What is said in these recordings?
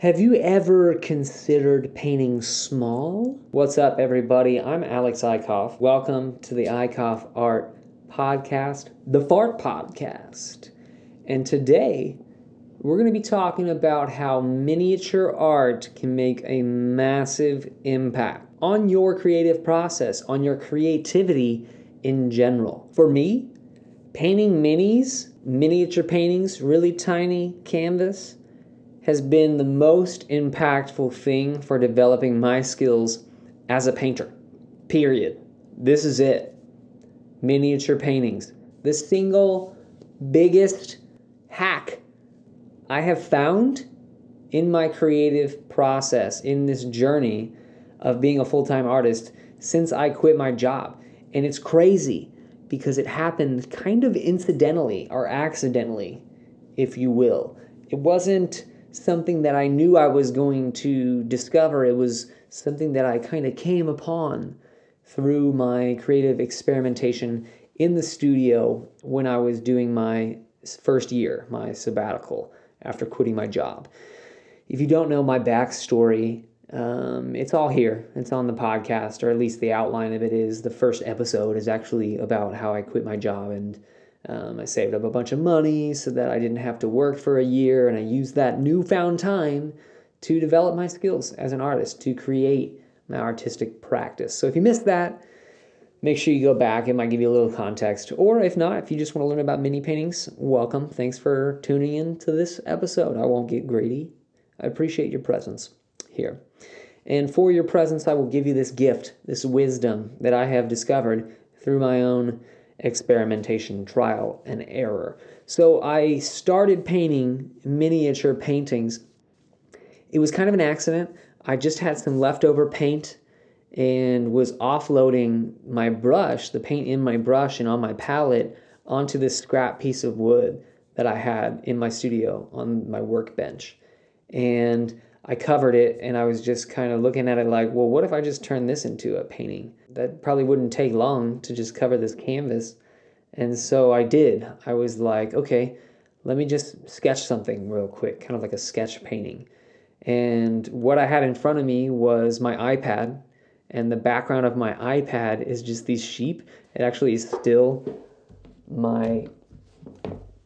Have you ever considered painting small? What's up, everybody? I'm Alex Eichhoff. Welcome to the Eichhoff Art Podcast, the Fart Podcast. And today, we're going to be talking about how miniature art can make a massive impact on your creative process, on your creativity in general. For me, painting miniature paintings, really tiny canvas, has been the most impactful thing for developing my skills as a painter. Period. This is it. Miniature paintings. The single biggest hack I have found in my creative process, in this journey of being a full-time artist since I quit my job. And it's crazy because it happened kind of incidentally or accidentally, if you will. It wasn't something that I knew I was going to discover. It was something that I kind of came upon through my creative experimentation in the studio when I was doing my first year, my sabbatical, after quitting my job. If you don't know my backstory, it's all here. It's on the podcast, or at least the outline of it is. The first episode is actually about how I quit my job, and I saved up a bunch of money so that I didn't have to work for a year, and I used that newfound time to develop my skills as an artist, to create my artistic practice. So if you missed that, make sure you go back. It might give you a little context. Or if not, if you just want to learn about mini paintings, welcome. Thanks for tuning in to this episode. I won't get greedy. I appreciate your presence here. And for your presence, I will give you this gift, this wisdom that I have discovered through my own experimentation, trial, and error. So I started painting miniature paintings. It was kind of an accident. I just had some leftover paint and was offloading my brush, the paint in my brush and on my palette, onto this scrap piece of wood that I had in my studio on my workbench. And I covered it, and I was just kind of looking at it like, well, what if I just turn this into a painting? That probably wouldn't take long to just cover this canvas. And so I did. I was like, okay, let me just sketch something real quick, kind of like a sketch painting. And what I had in front of me was my iPad, and the background of my iPad is just these sheep. It actually is still my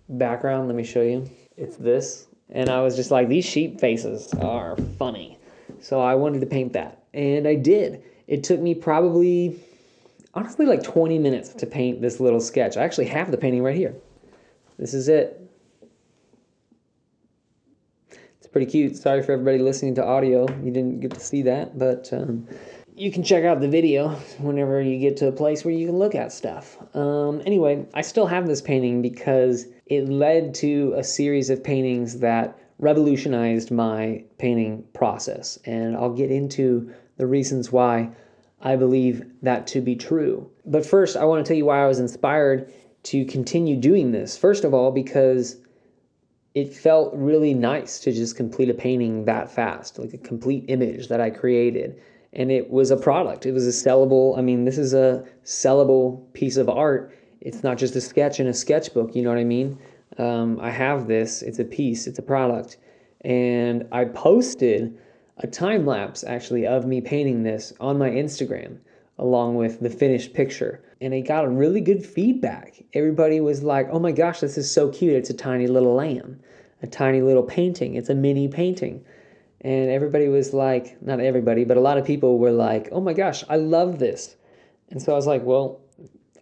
background. Let me show you. It's this. And I was just like, these sheep faces are funny. So I wanted to paint that. And I did. It took me probably, honestly, like 20 minutes to paint this little sketch. I actually have the painting right here. This is it. It's pretty cute. Sorry for everybody listening to audio. You didn't get to see that, but you can check out the video whenever you get to a place where you can look at stuff. Anyway, I still have this painting because it led to a series of paintings that revolutionized my painting process. And I'll get into the reasons why I believe that to be true. But first, I want to tell you why I was inspired to continue doing this. First of all, because it felt really nice to just complete a painting that fast, like a complete image that I created. And it was a product. It was a sellable, this is a sellable piece of art. It's not just a sketch in a sketchbook, you know what I mean? I have this, it's a piece, it's a product. And I posted a time lapse actually of me painting this on my Instagram along with the finished picture. And it got a really good feedback. Everybody was like, oh my gosh, this is so cute. It's a tiny little lamb, a tiny little painting. It's a mini painting. And everybody was like, not everybody, but a lot of people were like, oh my gosh, I love this. And so I was like, well,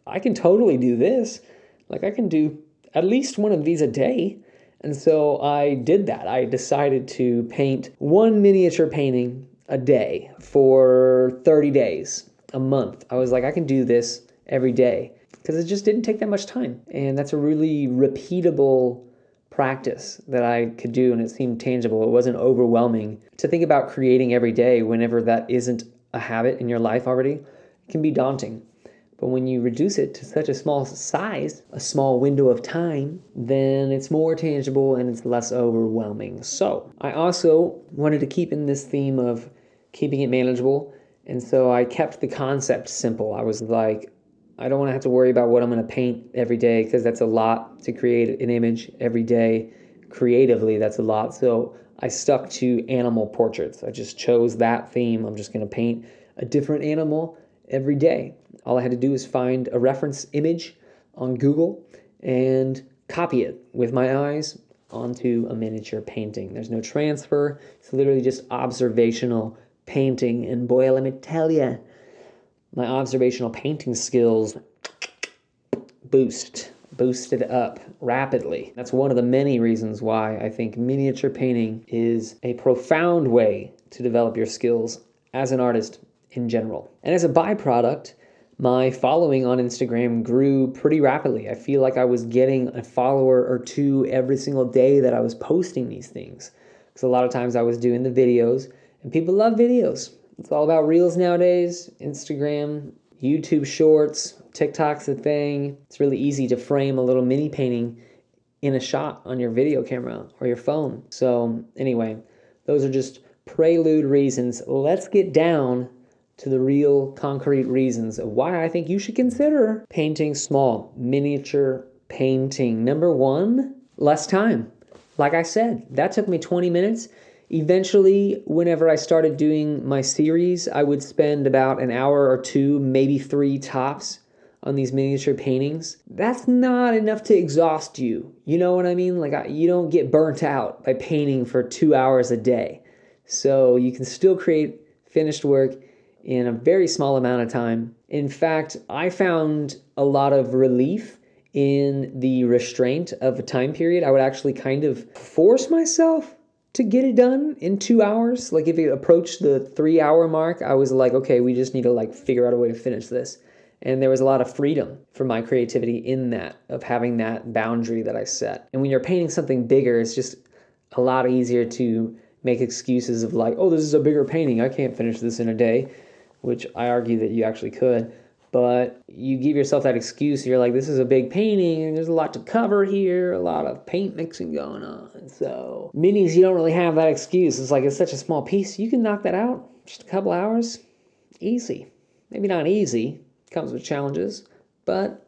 I can totally do this. Like I can do at least one of these a day. And so I did that. I decided to paint one miniature painting a day for 30 days, a month. I was like, I can do this every day because it just didn't take that much time. And that's a really repeatable practice that I could do, and it seemed tangible. It wasn't overwhelming. To think about creating every day whenever that isn't a habit in your life already, it can be daunting. But when you reduce it to such a small size, a small window of time, then it's more tangible and it's less overwhelming. So I also wanted to keep in this theme of keeping it manageable, and so I kept the concept simple. I was like, I don't want to have to worry about what I'm going to paint every day because that's a lot to create an image every day. Creatively, that's a lot. So I stuck to animal portraits. I just chose that theme. I'm just going to paint a different animal every day. All I had to do was find a reference image on Google and copy it with my eyes onto a miniature painting. There's no transfer. It's literally just observational painting. And boy, let me tell you, my observational painting skills boosted up rapidly. That's one of the many reasons why I think miniature painting is a profound way to develop your skills as an artist in general. And as a byproduct, my following on Instagram grew pretty rapidly. I feel like I was getting a follower or two every single day that I was posting these things. Because a lot of times I was doing the videos, and people love videos. It's all about reels nowadays, Instagram, YouTube shorts, TikTok's a thing. It's really easy to frame a little mini painting in a shot on your video camera or your phone. So anyway, those are just prelude reasons. Let's get down to the real concrete reasons of why I think you should consider painting small, miniature painting. Number one, less time. Like I said, that took me 20 minutes. Eventually, whenever I started doing my series, I would spend about an hour or two, maybe 3 tops on these miniature paintings. That's not enough to exhaust you. You know what I mean? Like, you don't get burnt out by painting for 2 hours a day. So you can still create finished work in a very small amount of time. In fact, I found a lot of relief in the restraint of a time period. I would actually kind of force myself to get it done in 2 hours. Like if it approached the 3-hour mark, I was like, okay, we just need to figure out a way to finish this. And there was a lot of freedom for my creativity in that, of having that boundary that I set. And when you're painting something bigger, it's just a lot easier to make excuses of like, oh, this is a bigger painting, I can't finish this in a day, which I argue that you actually could. But you give yourself that excuse, you're like, this is a big painting, and there's a lot to cover here, a lot of paint mixing going on. So minis, you don't really have that excuse. It's like, it's such a small piece. You can knock that out just a couple hours. Easy. Maybe not easy. Comes with challenges, but,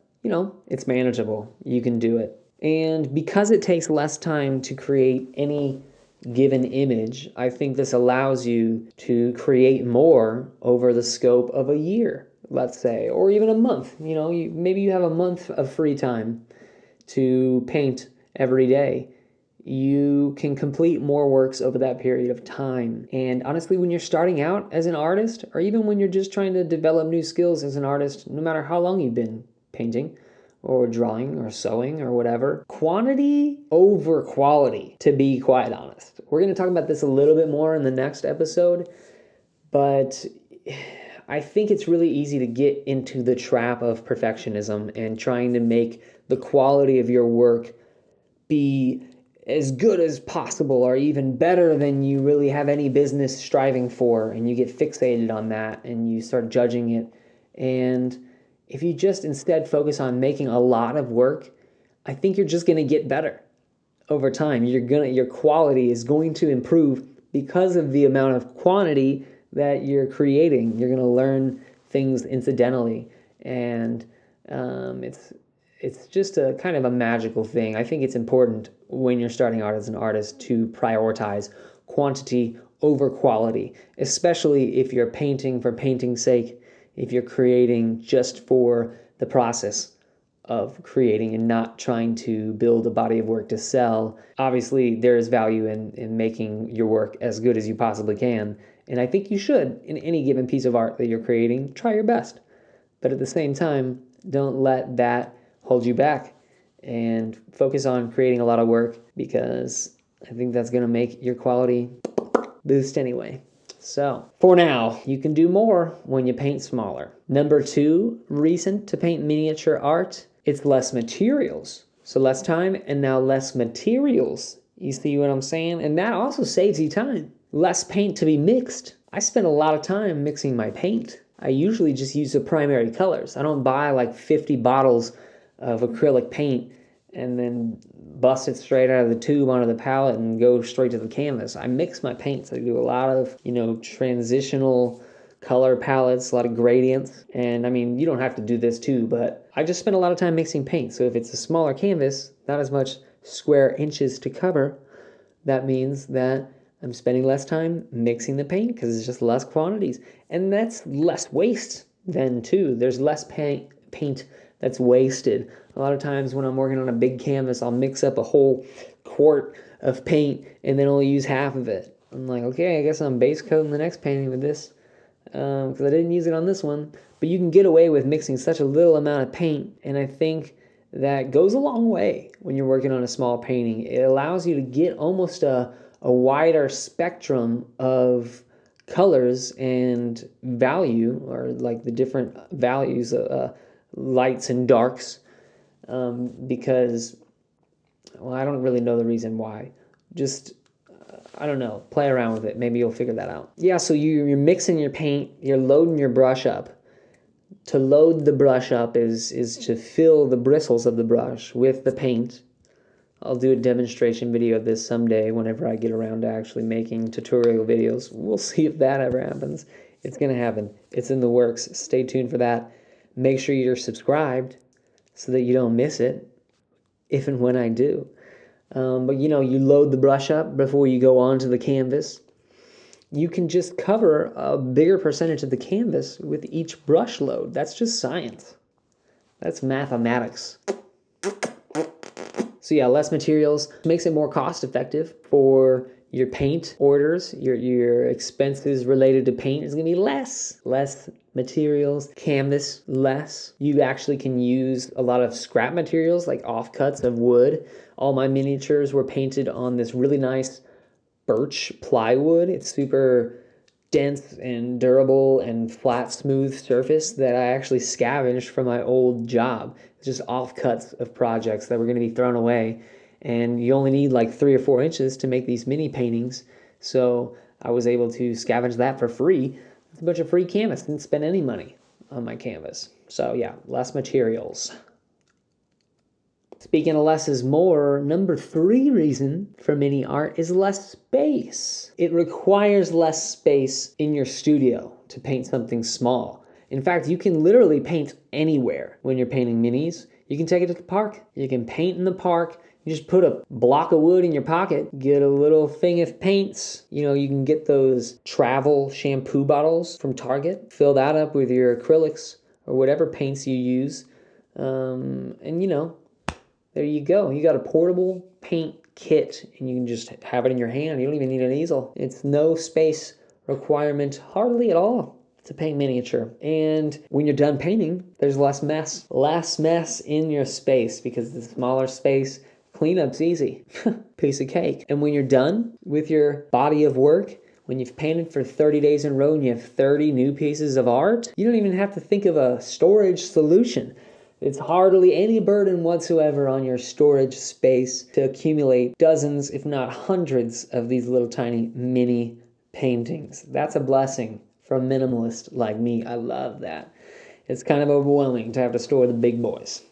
it's manageable. You can do it. And because it takes less time to create any given image, I think this allows you to create more over the scope of a year, let's say, or even a month. Maybe you have a month of free time to paint every day. You can complete more works over that period of time. And honestly, when you're starting out as an artist, or even when you're just trying to develop new skills as an artist, no matter how long you've been painting or drawing or sewing or whatever, quantity over quality, to be quite honest. We're going to talk about this a little bit more in the next episode, but I think it's really easy to get into the trap of perfectionism and trying to make the quality of your work be as good as possible or even better than you really have any business striving for, and you get fixated on that and you start judging it. And if you just instead focus on making a lot of work, I think you're just going to get better over time. Your quality is going to improve because of the amount of quantity that you're creating. You're going to learn things incidentally, and it's just a kind of a magical thing. I think it's important when you're starting out as an artist to prioritize quantity over quality, especially if you're painting for painting's sake, if you're creating just for the process of creating and not trying to build a body of work to sell. Obviously, there is value in making your work as good as you possibly can, and I think you should, in any given piece of art that you're creating, try your best. But at the same time, don't let that hold you back, and focus on creating a lot of work, because I think that's going to make your quality boost anyway. So, for now, you can do more when you paint smaller. Number 2 reason to paint miniature art, it's less materials. So less time and now less materials. You see what I'm saying? And that also saves you time. Less paint to be mixed. I spend a lot of time mixing my paint. I usually just use the primary colors. I don't buy like 50 bottles of acrylic paint and then bust it straight out of the tube onto the palette and go straight to the canvas. I mix my paints. I do a lot of, transitional color palettes, a lot of gradients. And I mean, you don't have to do this too, but I just spend a lot of time mixing paint. So if it's a smaller canvas, not as much square inches to cover, that means that I'm spending less time mixing the paint because it's just less quantities. And that's less waste then too. There's less paint that's wasted. A lot of times when I'm working on a big canvas, I'll mix up a whole quart of paint and then only use half of it. I'm like, okay, I guess I'm base coating the next painting with this because I didn't use it on this one. But you can get away with mixing such a little amount of paint, and I think that goes a long way when you're working on a small painting. It allows you to get almost a wider spectrum of colors and value, or like the different values, lights and darks, because, well, I don't really know the reason why. Just, I don't know, play around with it. Maybe you'll figure that out. Yeah, so you're mixing your paint, you're loading your brush up. To load the brush up is to fill the bristles of the brush with the paint. I'll do a demonstration video of this someday whenever I get around to actually making tutorial videos. We'll see if that ever happens. It's going to happen. It's in the works. Stay tuned for that. Make sure you're subscribed so that you don't miss it if and when I do. But you load the brush up before you go onto the canvas. You can just cover a bigger percentage of the canvas with each brush load. That's just science. That's mathematics. So yeah, less materials makes it more cost effective for your paint orders. Your expenses related to paint is going to be less materials, canvas less. You actually can use a lot of scrap materials like offcuts of wood. All my miniatures were painted on this really nice birch plywood. It's super dense and durable and flat, smooth surface that I actually scavenged from my old job. It's just offcuts of projects that were going to be thrown away. And you only need like 3 or 4 inches to make these mini paintings. So I was able to scavenge that for free. It's a bunch of free canvas. Didn't spend any money on my canvas. So yeah, less materials. Speaking of less is more, number 3 reason for mini art is less space. It requires less space in your studio to paint something small. In fact, you can literally paint anywhere when you're painting minis. You can take it to the park. You can paint in the park. You just put a block of wood in your pocket, get a little thing of paints. You can get those travel shampoo bottles from Target, fill that up with your acrylics or whatever paints you use. And there you go. You got a portable paint kit, and you can just have it in your hand. You don't even need an easel. It's no space requirement hardly at all to paint miniature. And when you're done painting, there's less mess. Less mess in your space because the smaller space, cleanup's easy. Piece of cake. And when you're done with your body of work, when you've painted for 30 days in a row and you have 30 new pieces of art, you don't even have to think of a storage solution. It's hardly any burden whatsoever on your storage space to accumulate dozens, if not hundreds, of these little tiny mini paintings. That's a blessing for a minimalist like me. I love that. It's kind of overwhelming to have to store the big boys.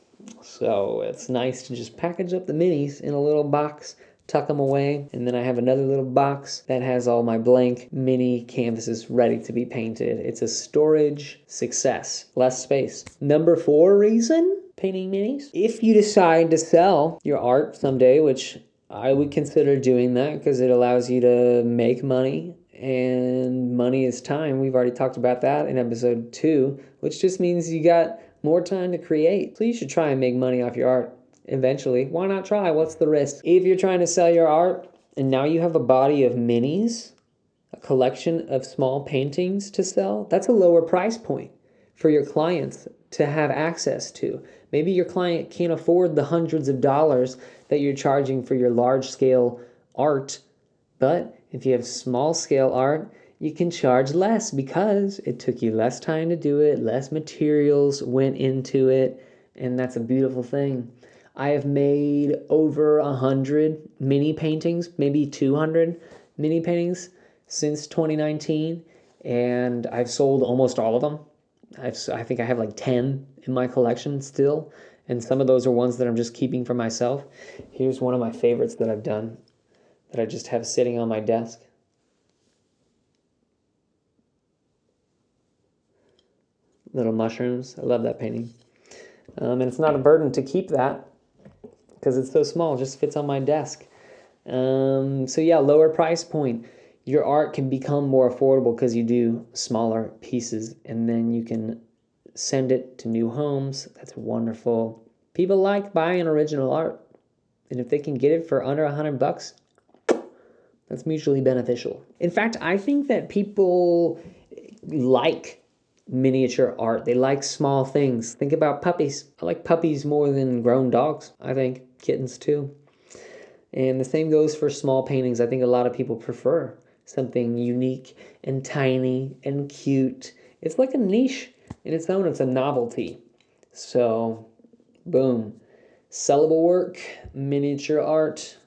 So it's nice to just package up the minis in a little box, tuck them away, and then I have another little box that has all my blank mini canvases ready to be painted. It's a storage success. Less space. Number 4 reason painting minis. If you decide to sell your art someday, which I would consider doing that because it allows you to make money, and money is time. We've already talked about that in episode 2, which just means you got more time to create. So you should try and make money off your art. Eventually. Why not try? What's the risk? If you're trying to sell your art and now you have a body of minis, a collection of small paintings to sell, that's a lower price point for your clients to have access to. Maybe your client can't afford the hundreds of dollars that you're charging for your large scale art, but if you have small scale art, you can charge less because it took you less time to do it, less materials went into it, and that's a beautiful thing. I have made over 100 mini paintings, maybe 200 mini paintings since 2019, and I've sold almost all of them. I think I have like 10 in my collection still, and some of those are ones that I'm just keeping for myself. Here's one of my favorites that I've done that I just have sitting on my desk. Little mushrooms. I love that painting. And it's not a burden to keep that, because it's so small, it just fits on my desk. So yeah, lower price point. Your art can become more affordable because you do smaller pieces, and then you can send it to new homes. That's wonderful. People like buying original art, and if they can get it for under $100, that's mutually beneficial. In fact, I think that people like miniature art. They like small things. Think about puppies. I like puppies more than grown dogs. I think kittens too. And the same goes for small paintings. I think a lot of people prefer something unique and tiny and cute. It's like a niche in its own. It's a novelty. So, boom. Sellable work, miniature art,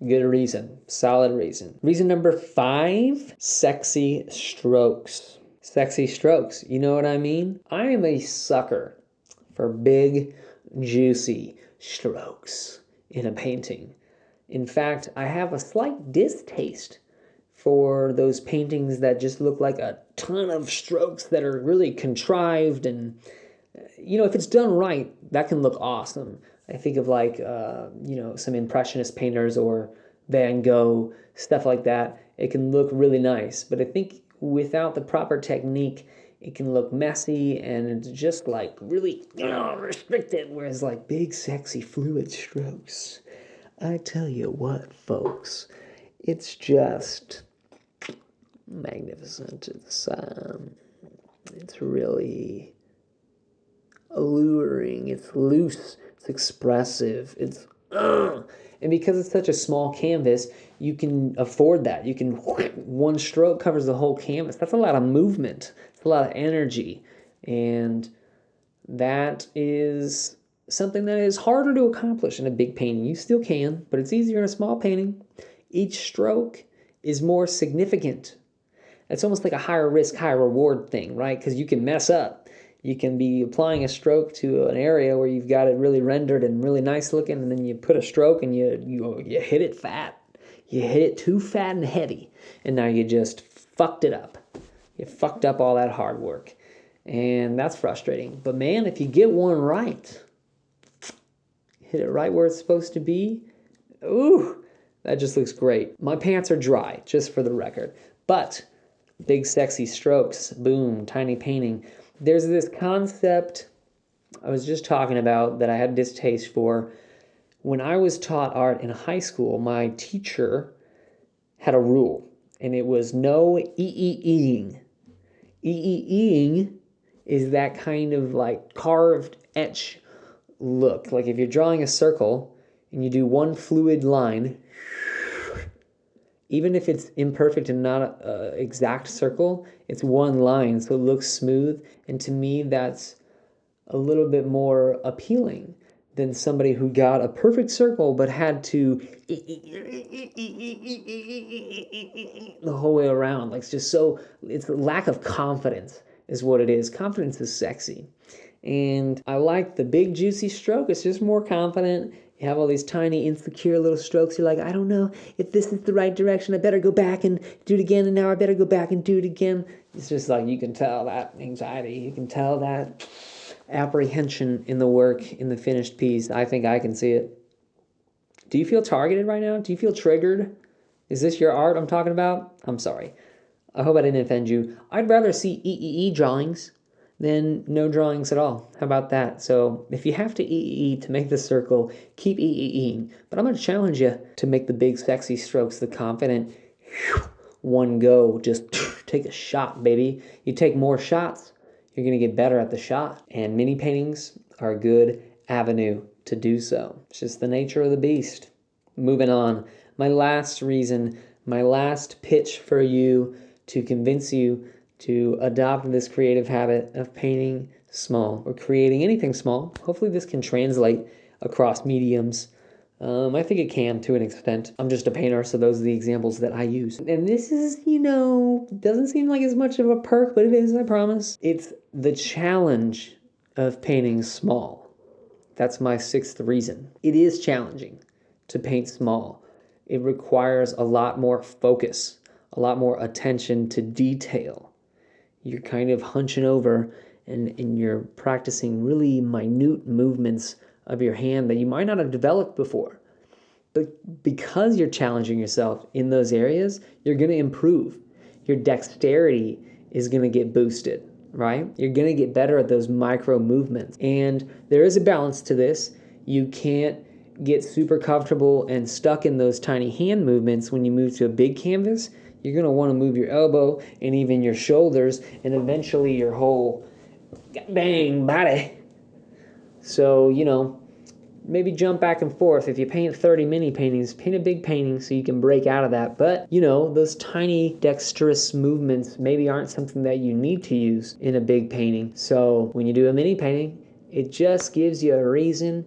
good reason, solid reason. Reason number 5, sexy strokes. Sexy strokes, you know what I mean? I am a sucker for big, juicy strokes in a painting. In fact, I have a slight distaste for those paintings that just look like a ton of strokes that are really contrived. And, if it's done right, that can look awesome. I think of some Impressionist painters or Van Gogh, stuff like that. It can look really nice. But I think without the proper technique, it can look messy and it's just like really restricted. Whereas like big, sexy, fluid strokes, I tell you what, folks, it's just magnificent. It's really alluring. It's loose. It's expressive. And because it's such a small canvas, you can afford that. You can, one stroke covers the whole canvas. That's a lot of movement. It's a lot of energy. And that is something that is harder to accomplish in a big painting. You still can, but it's easier in a small painting. Each stroke is more significant. It's almost like a higher risk, higher reward thing, right? Because you can mess up. You can be applying a stroke to an area where you've got it really rendered and really nice looking, and then you put a stroke and you hit it fat. You hit it too fat and heavy, and now you just fucked it up. You fucked up all that hard work, and that's frustrating. But man, if you get one right, hit it right where it's supposed to be, ooh, that just looks great. My pants are dry, just for the record, but big sexy strokes, boom, tiny painting. There's this concept I was just talking about that I had distaste for. When I was taught art in high school, my teacher had a rule, and it was no ee-ee-eeing. Ee-ee-eeing is that kind of like carved etch look. Like if you're drawing a circle and you do one fluid line, even if it's imperfect and not an exact circle, it's one line, so it looks smooth. And to me, that's a little bit more appealing than somebody who got a perfect circle but had to the whole way around. Like it's a lack of confidence is what it is. Confidence is sexy. And I like the big juicy stroke. It's just more confident. You have all these tiny, insecure little strokes. You're like, I don't know if this is the right direction. I better go back and do it again. And now I better go back and do it again. It's just like you can tell that anxiety. You can tell that apprehension in the work, in the finished piece. I think I can see it. Do you feel targeted right now? Do you feel triggered? Is this your art I'm talking about? I'm sorry. I hope I didn't offend you. I'd rather see EEE drawings than no drawings at all. How about that? So if you have to EEE to make the circle, keep EEEing. But I'm going to challenge you to make the big sexy strokes, the confident one go. Just take a shot, baby. You take more shots, you're going to get better at the shot. And mini paintings are a good avenue to do so. It's just the nature of the beast. Moving on. My last reason, my last pitch for you to convince you to adopt this creative habit of painting small or creating anything small. Hopefully this can translate across mediums. I think it can to an extent. I'm just a painter, so those are the examples that I use. And this is, doesn't seem like as much of a perk, but it is, I promise. It's the challenge of painting small. That's my 6th reason. It is challenging to paint small. It requires a lot more focus, a lot more attention to detail. You're kind of hunching over and you're practicing really minute movements of your hand that you might not have developed before. But because you're challenging yourself in those areas, you're going to improve. Your dexterity is going to get boosted, right? You're going to get better at those micro movements. And there is a balance to this. You can't get super comfortable and stuck in those tiny hand movements when you move to a big canvas. You're going to want to move your elbow and even your shoulders and eventually your whole bang body. So, maybe jump back and forth. If you paint 30 mini paintings, paint a big painting so you can break out of that. But, those tiny dexterous movements maybe aren't something that you need to use in a big painting. So when you do a mini painting, it just gives you a reason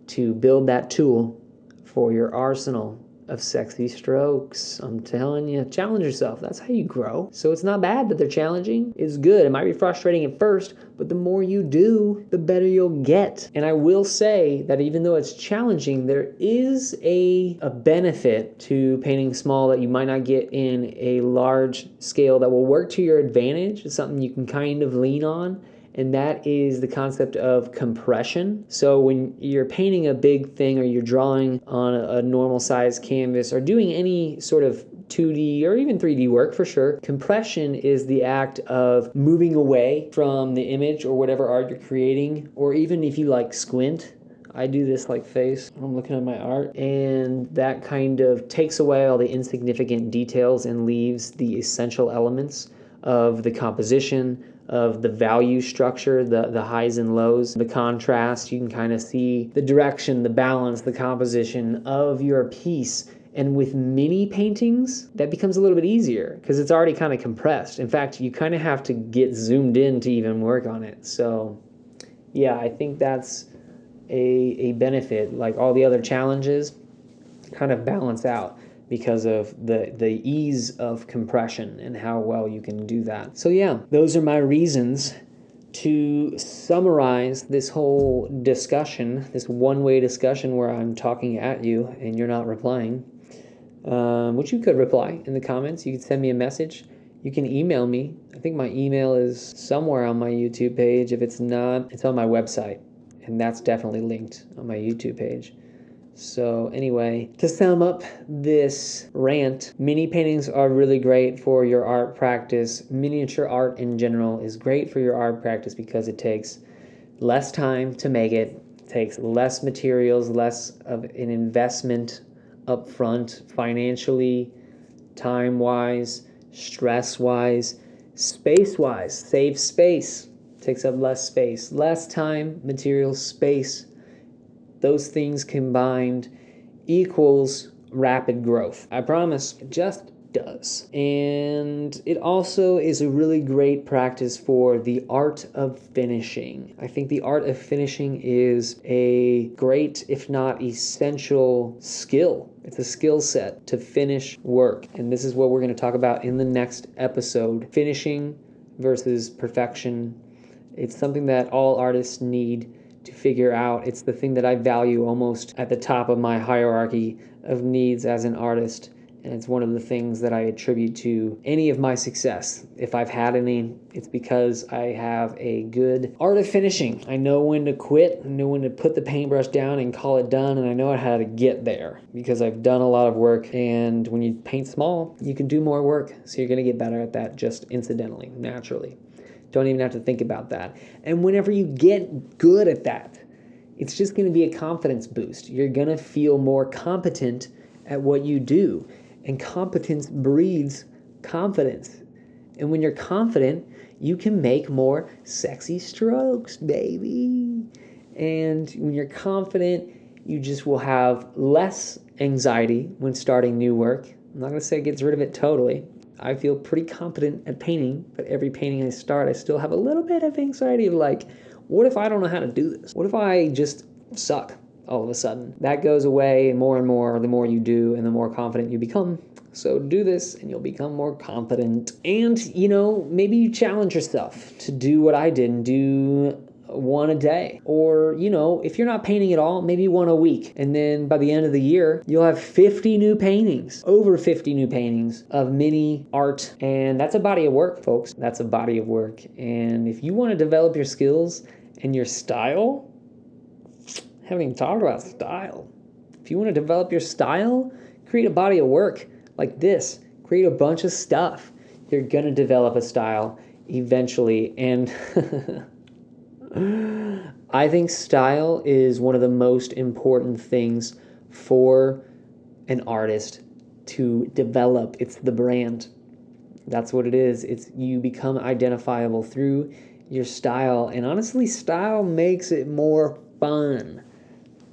to build that tool for your arsenal of sexy strokes. I'm telling you, challenge yourself. That's how you grow. So it's not bad that they're challenging. It's good. It might be frustrating at first, but the more you do, the better you'll get. And I will say that even though it's challenging, there is a benefit to painting small that you might not get in a large scale that will work to your advantage. It's something you can kind of lean on. And that is the concept of compression. So when you're painting a big thing or you're drawing on a normal size canvas or doing any sort of 2D or even 3D work for sure, compression is the act of moving away from the image or whatever art you're creating, or even if you squint. I do this face. I'm looking at my art, and that kind of takes away all the insignificant details and leaves the essential elements of the composition, of the value structure, the highs and lows, the contrast. You can kind of see the direction, the balance, the composition of your piece. And with mini paintings, that becomes a little bit easier because it's already kind of compressed. In fact, you kind of have to get zoomed in to even work on it. So yeah, I think that's a benefit. All the other challenges kind of balance out because of the ease of compression and how well you can do that. So yeah, those are my reasons to summarize this whole discussion, this one-way discussion where I'm talking at you and you're not replying, which you could reply in the comments. You could send me a message. You can email me. I think my email is somewhere on my YouTube page. If it's not, it's on my website, and that's definitely linked on my YouTube page. So anyway, to sum up this rant, mini paintings are really great for your art practice. Miniature art in general is great for your art practice because it takes less time to make it, takes less materials, less of an investment up front, financially, time-wise, stress-wise, space-wise. Save space, takes up less space, less time, materials, space. Those things combined equals rapid growth. I promise, it just does. And it also is a really great practice for the art of finishing. I think the art of finishing is a great, if not essential, skill. It's a skill set to finish work. And this is what we're going to talk about in the next episode. Finishing versus perfection. It's something that all artists need to figure out. It's the thing that I value almost at the top of my hierarchy of needs as an artist, and it's one of the things that I attribute to any of my success. If I've had any, it's because I have a good art of finishing. I know when to quit, I know when to put the paintbrush down and call it done, and I know how to get there because I've done a lot of work. And when you paint small, you can do more work, so you're going to get better at that just incidentally, naturally. Don't even have to think about that. And whenever you get good at that, it's just going to be a confidence boost. You're going to feel more competent at what you do. And competence breeds confidence. And when you're confident, you can make more sexy strokes, baby. And when you're confident, you just will have less anxiety when starting new work. I'm not going to say it gets rid of it totally. I feel pretty competent at painting, but every painting I start, I still have a little bit of anxiety of what if I don't know how to do this? What if I just suck all of a sudden? That goes away more and more the more you do and the more confident you become. So do this and you'll become more confident. And, maybe you challenge yourself to do what I did and do one a day. Or, if you're not painting at all, maybe one a week. And then by the end of the year, you'll have 50 new paintings, over 50 new paintings of mini art. And that's a body of work, folks. That's a body of work. And if you want to develop your skills and your style, I haven't even talked about style. If If you want to develop your style, create a body of work like this. Create a bunch of stuff. You're going to develop a style eventually. And I think style is one of the most important things for an artist to develop. It's the brand. That's what it is. It's you become identifiable through your style. And honestly, style makes it more fun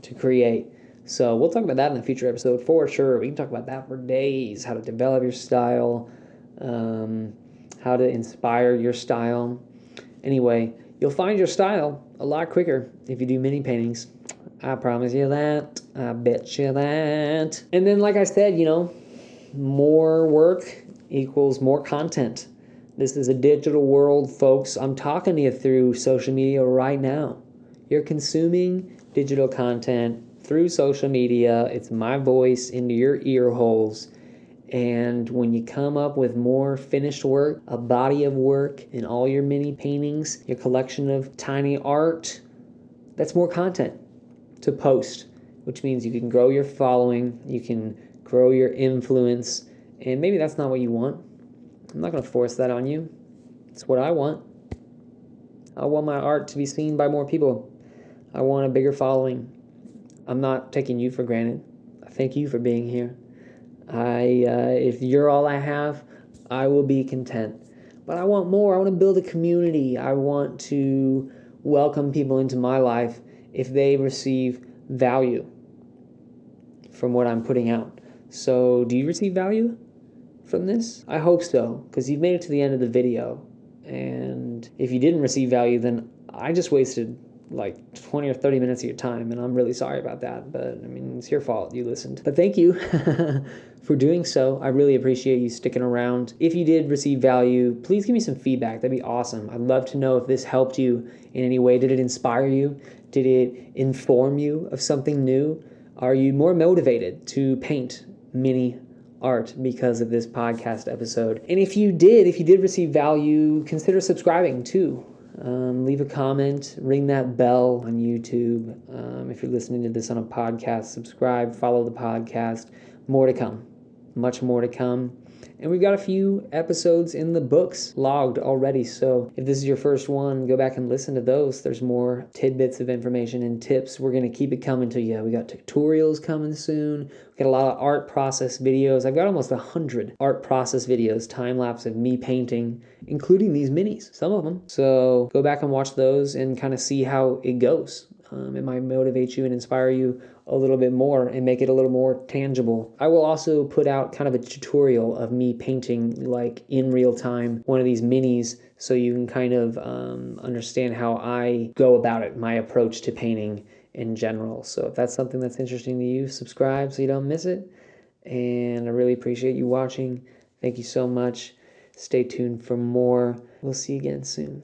to create. So we'll talk about that in a future episode for sure. We can talk about that for days. How to develop your style, how to inspire your style. Anyway, you'll find your style a lot quicker if you do mini paintings. I promise you that. I bet you that. And then, like I said, more work equals more content. This is a digital world, folks. I'm talking to you through social media right now. You're consuming digital content through social media. It's my voice into your ear holes. And when you come up with more finished work, a body of work in all your mini paintings, your collection of tiny art, that's more content to post, which means you can grow your following, you can grow your influence, and maybe that's not what you want. I'm not going to force that on you. It's what I want. I want my art to be seen by more people. I want a bigger following. I'm not taking you for granted. Thank you for being here. If you're all I have, I will be content. But I want more. I want to build a community. I want to welcome people into my life if they receive value from what I'm putting out. So, do you receive value from this? I hope so, because you've made it to the end of the video. And if you didn't receive value, then I just wasted like 20 or 30 minutes of your time, and I'm really sorry about that, but I mean, it's your fault you listened. But thank you for doing so. I really appreciate you sticking around. If you did receive value, please give me some feedback. That'd be awesome. I'd love to know if this helped you in any way. Did it inspire you? Did it inform you of something new? Are you more motivated to paint mini art because of this podcast episode? And if you did receive value, consider subscribing too. Leave a comment, ring that bell on YouTube. If you're listening to this on a podcast, subscribe, follow the podcast. More to come, much more to come. And we've got a few episodes in the books logged already. So if this is your first one, go back and listen to those. There's more tidbits of information and tips. We're going to keep it coming to you. We got tutorials coming soon. We got a lot of art process videos. I've got almost 100 art process videos, time-lapse of me painting, including these minis, some of them. So go back and watch those and kind of see how it goes. It might motivate you and inspire you a little bit more and make it a little more tangible. I will also put out kind of a tutorial of me painting like in real time, one of these minis, so you can kind of understand how I go about it, my approach to painting in general. So if that's something that's interesting to you, subscribe so you don't miss it. And I really appreciate you watching. Thank you so much. Stay tuned for more. We'll see you again soon.